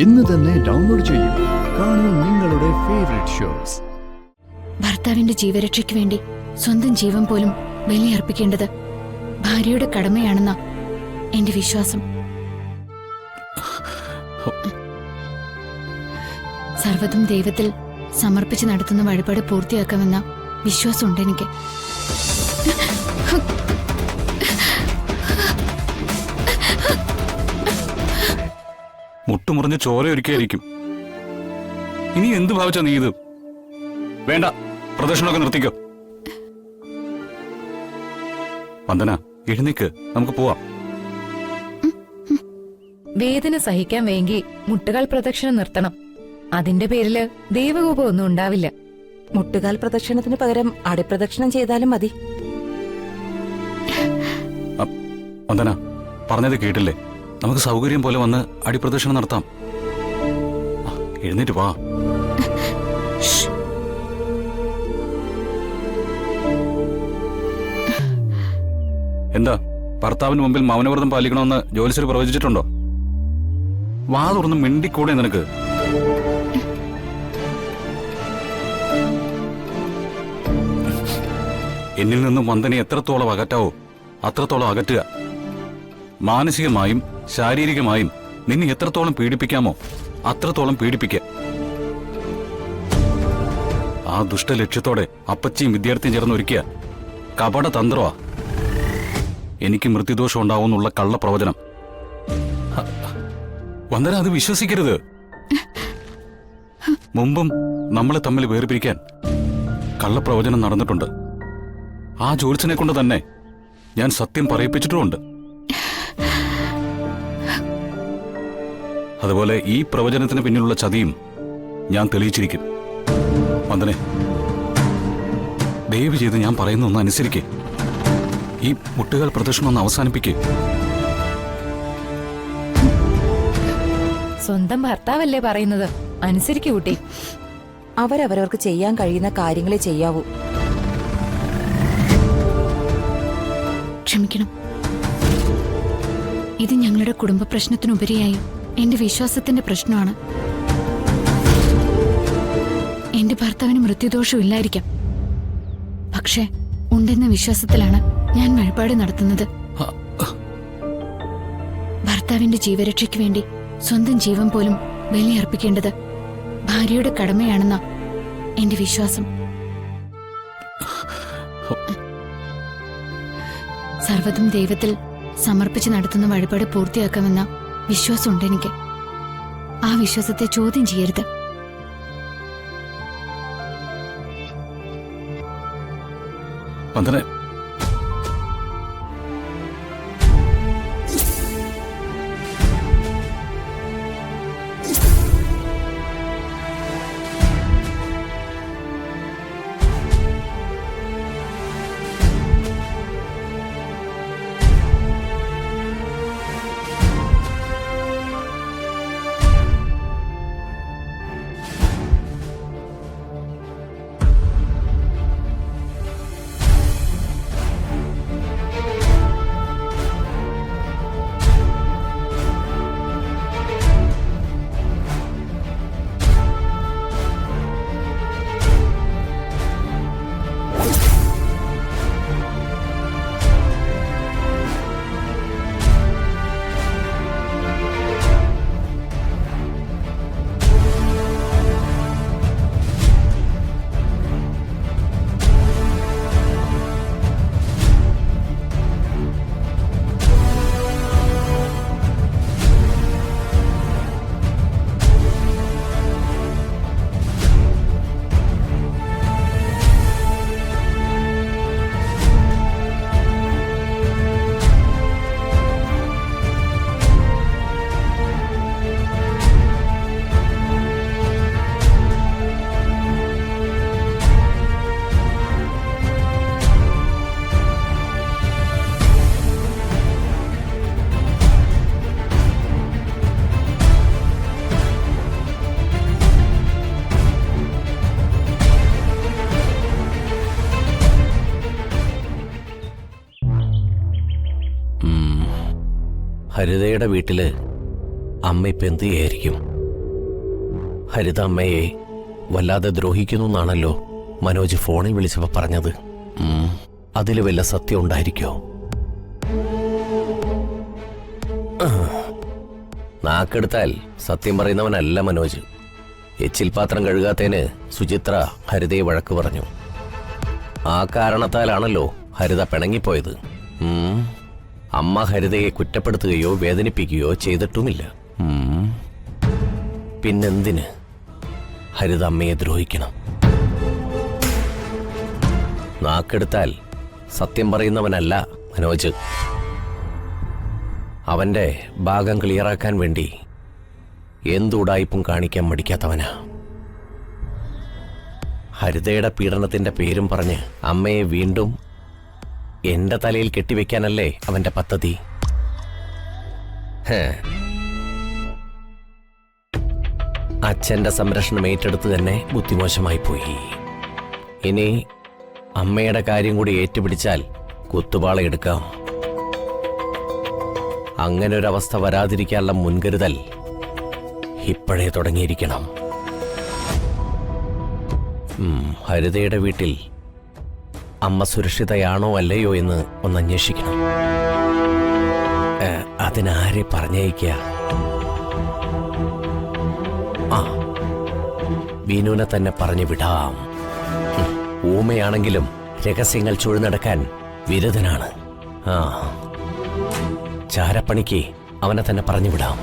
ഇന്ന് തന്നെ ഡൗൺലോഡ് ചെയ്യൂ. കാണൂ നിങ്ങളുടെ ഫേവറേറ്റ് ഷോസ്. ഭർത്താവിന്റെ ജീവരക്ഷയ്ക്ക് വേണ്ടി സ്വന്തം ജീവൻ പോലും ബലിയർപ്പിക്കേണ്ടത് ഭാര്യയുടെ കടമയാണെന്ന എന്റെ വിശ്വാസം. സർവ്വതും ദൈവത്തിൽ സമർപ്പിച്ച് നടത്തുന്ന വഴിപാട് പൂർത്തിയാക്കാമെന്ന വിശ്വാസമുണ്ട് എനിക്ക്. മുട്ടുമുറിഞ്ഞ് ചോരയൊരുക്കിയായിരിക്കും. ഇനി എന്ത് ഭാവിച്ചാ നീ ഇത്? വേണ്ട, പ്രദർശനമൊക്കെ നിർത്തിക്കോ. വന്ദന, എഴുന്നേക്ക്, നമുക്ക് പോവാം. വേദന സഹിക്കാൻ വേണ്ടി മുട്ടുകാൽ പ്രദക്ഷിണം നിർത്തണം. അതിന്റെ പേരില് ദൈവകോപം ഒന്നും ഉണ്ടാവില്ല. മുട്ടുകാൽ പ്രദക്ഷിണത്തിന് പകരം അടിപ്രദക്ഷിണം ചെയ്താലും മതി. വന്ദന, പറഞ്ഞത് കേട്ടില്ലേ? നമുക്ക് സൗകര്യം പോലെ വന്ന് അടിപ്രദക്ഷിണം നടത്താം. എഴുന്നേറ്റ് വാ. എന്താ, ഭർത്താവിന് മുമ്പിൽ മൗനവ്രതം പാലിക്കണമെന്ന് ജോലിസ്ഥർ പ്രവചിച്ചിട്ടുണ്ടോ? വാ തുറന്ന് മിണ്ടിക്കൂടെ നിനക്ക്? എന്നിൽ നിന്നും വന്ദനെ എത്രത്തോളം അകറ്റാവോ അത്രത്തോളം അകറ്റുക. മാനസികമായും ശാരീരികമായും നിന്നെ എത്രത്തോളം പീഡിപ്പിക്കാമോ അത്രത്തോളം പീഡിപ്പിക്കുക. ആ ദുഷ്ടലക്ഷ്യത്തോടെ അപ്പച്ചിയും വിദ്യാർത്ഥിയും ചേർന്ന് ഒരുക്കിയ കപട തന്ത്രമാ എനിക്ക് മൃത്യുദോഷം ഉണ്ടാവുമെന്നുള്ള കള്ളപ്രവചനം. വന്ദന, അത് വിശ്വസിക്കരുത്. മുമ്പും നമ്മളെ തമ്മിൽ വേർപിരിക്കാൻ കള്ളപ്രവചനം നടന്നിട്ടുണ്ട്. ആ ജോത്സ്യനെ കൊണ്ട് തന്നെ ഞാൻ സത്യം പറയിപ്പിച്ചിട്ടുമുണ്ട്. അതുപോലെ ഈ പ്രവചനത്തിന് പിന്നിലുള്ള ചതിയും ഞാൻ തെളിയിച്ചിരിക്കും. വന്ദനെ, ദയവ് ചെയ്ത് ഞാൻ പറയുന്നൊന്ന് അനുസരിക്കേ. ഈ മുട്ടുകാൽ പ്രദർശനം ഒന്ന് അവസാനിപ്പിക്കേ. സ്വന്തം ഭർത്താവല്ലേ പറയുന്നത്, അനുസരിക്കൂ കുട്ടി. അവരവരവർക്ക് ചെയ്യാൻ കഴിയുന്ന കാര്യങ്ങളെ ചെയ്യാവൂ. ക്ഷമിക്കണം. ഇത് ഞങ്ങളുടെ കുടുംബ പ്രശ്നത്തിനുപരിയായി എന്റെ വിശ്വാസത്തിന്റെ പ്രശ്നമാണ്. എന്റെ ഭർത്താവിന് മൃത്യുദോഷം ഇല്ലായിരിക്കാം, പക്ഷേ ഉണ്ടെന്ന വിശ്വാസത്തിലാണ് ഞാൻ വഴിപാട് നടത്തുന്നത്. ഭർത്താവിന്റെ ജീവരക്ഷയ്ക്ക് വേണ്ടി സ്വന്തം ജീവൻ പോലും ബലിയർപ്പിക്കേണ്ടത് ഭാര്യയുടെ കടമയാണെന്ന എന്റെ വിശ്വാസം. സർവ്വതും ദൈവത്തിൽ സമർപ്പിച്ച് നടത്തുന്ന വഴിപാട് പൂർത്തിയാക്കാമെന്ന വിശ്വാസമുണ്ട് എനിക്ക്. ആ വിശ്വാസത്തെ ചോദ്യം ചെയ്യരുത്. വന്ദന, ഹരിതയുടെ വീട്ടില് അമ്മ ഇപ്പം എന്ത് ചെയ്യായിരിക്കും? ഹരിത അമ്മയെ വല്ലാതെ ദ്രോഹിക്കുന്നു എന്നാണല്ലോ മനോജ് ഫോണിൽ വിളിച്ചപ്പോ പറഞ്ഞത്. അതിൽ വല്ല സത്യം ഉണ്ടായിരിക്കോ? നാക്കെടുത്താൽ സത്യം പറയുന്നവനല്ല മനോജ്. എച്ചിൽ പാത്രം കഴുകാത്തതിന് സുചിത്ര ഹരിതയെ വഴക്ക് പറഞ്ഞു. ആ കാരണത്താലാണല്ലോ ഹരിത പിണങ്ങിപ്പോയത്. അമ്മ ഹരിതയെ കുറ്റപ്പെടുത്തുകയോ വേദനിപ്പിക്കുകയോ ചെയ്തിട്ടുമില്ല. പിന്നെന്തിന് ഹരിത അമ്മയെ ദ്രോഹിക്കണം? നാക്കെടുത്താൽ സത്യം പറയുന്നവനല്ല മനോജ്. അവന്റെ ഭാഗം ക്ലിയറാക്കാൻ വേണ്ടി എന്തുടായ്പും കാണിക്കാൻ മടിക്കാത്തവനാ. ഹരിതയുടെ പീഡനത്തിന്റെ പേരും പറഞ്ഞ് അമ്മയെ വീണ്ടും എന്റെ തലയിൽ കെട്ടിവെക്കാനല്ലേ അവന്റെ പദ്ധതി. അച്ഛന്റെ സംരക്ഷണം ഏറ്റെടുത്ത് തന്നെ ബുദ്ധിമോശമായി പോയി. ഇനി അമ്മയുടെ കാര്യം കൂടി ഏറ്റുപിടിച്ചാൽ കുത്തുപാളയെടുക്കാം. അങ്ങനൊരവസ്ഥ വരാതിരിക്കാനുള്ള മുൻകരുതൽ ഇപ്പോഴേ തുടങ്ങിയിരിക്കണം. ഹരിതയുടെ വീട്ടിൽ അമ്മ സുരക്ഷിതയാണോ അല്ലയോ എന്ന് ഒന്ന് അന്വേഷിക്കണം. അതിനാരെ പറഞ്ഞയക്കുക? വിനുവിനെ തന്നെ പറഞ്ഞു വിടാം. ഊമയാണെങ്കിലും രഹസ്യങ്ങൾ ചുഴന്നടക്കാൻ വിരുദ്ധനാണ്. ചാരപ്പണിക്ക് അവനെ തന്നെ പറഞ്ഞു വിടാം.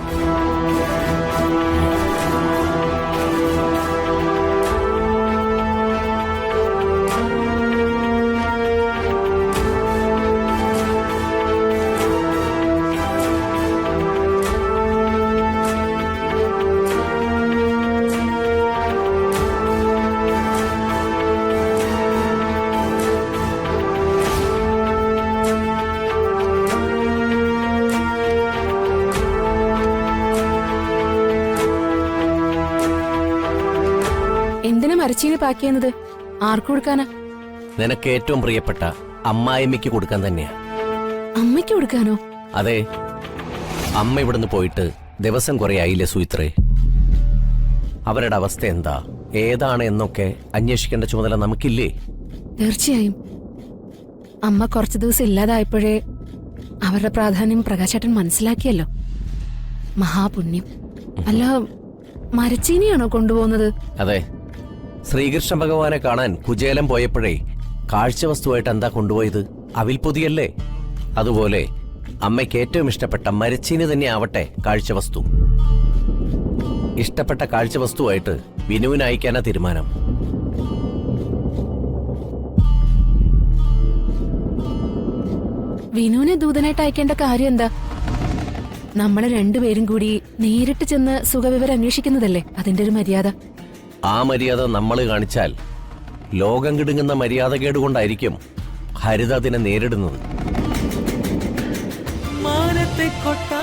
എന്തിനാ മരച്ചീനി പാക്കിയെന്നത്? ആർക്കു കൊടുക്കാനാ? നിനക്ക് ഏറ്റവും പ്രിയപ്പെട്ട അമ്മായിമ്മയ്ക്ക് കൊടുക്കാൻ തന്നെയാ. അമ്മയ്ക്ക് കൊടുക്കാനോ? അതെ, അമ്മ ഇവിടുന്ന് പോയിട്ട് ദിവസം കുറെ ആയില്ലേ സുയിത്രേ. അവരുടെ അവസ്ഥ എന്താ, ഏതാണ് എന്നൊക്കെ അന്വേഷിക്കേണ്ട ചുമതല നമുക്കില്ലേ? തീർച്ചയായും. അമ്മ കുറച്ചു ദിവസം ഇല്ലാതായപ്പോഴേ അവരുടെ പ്രാധാന്യം പ്രകാശേട്ടൻ മനസ്സിലാക്കിയല്ലോ. മഹാപുണ്യം. അല്ല, മരച്ചീനിയാണോ കൊണ്ടുപോകുന്നത്? അതെ, ശ്രീകൃഷ്ണ ഭഗവാനെ കാണാൻ കുചേലം പോയപ്പോഴേ കാഴ്ചവസ്തുവായിട്ട് എന്താ കൊണ്ടുപോയത്? അവിൽപ്പൊതിയല്ലേ? അതുപോലെ അമ്മയ്ക്ക് ഏറ്റവും ഇഷ്ടപ്പെട്ട മരച്ചീനി തന്നെ ആവട്ടെ കാഴ്ചവസ്തു. ഇഷ്ടപ്പെട്ട കാഴ്ചവസ്തുവായിട്ട് വിനുവിന് അയക്കാനാ തീരുമാനം. വിനുവിനെ ദൂതനായിട്ട് അയക്കേണ്ട കാര്യം എന്താ? നമ്മളെ രണ്ടുപേരും കൂടി നേരിട്ട് ചെന്ന് സുഖവിവരം അന്വേഷിക്കുന്നതല്ലേ അതിന്റെ ഒരു മര്യാദ. ആ മര്യാദ നമ്മൾ കാണിച്ചാൽ ലോകം കിടുങ്ങുന്ന മര്യാദകേട് കൊണ്ടായിരിക്കും ഹരിത അതിനെ നേരിടുന്നത്. മാനത്തെ കൊട്ടാ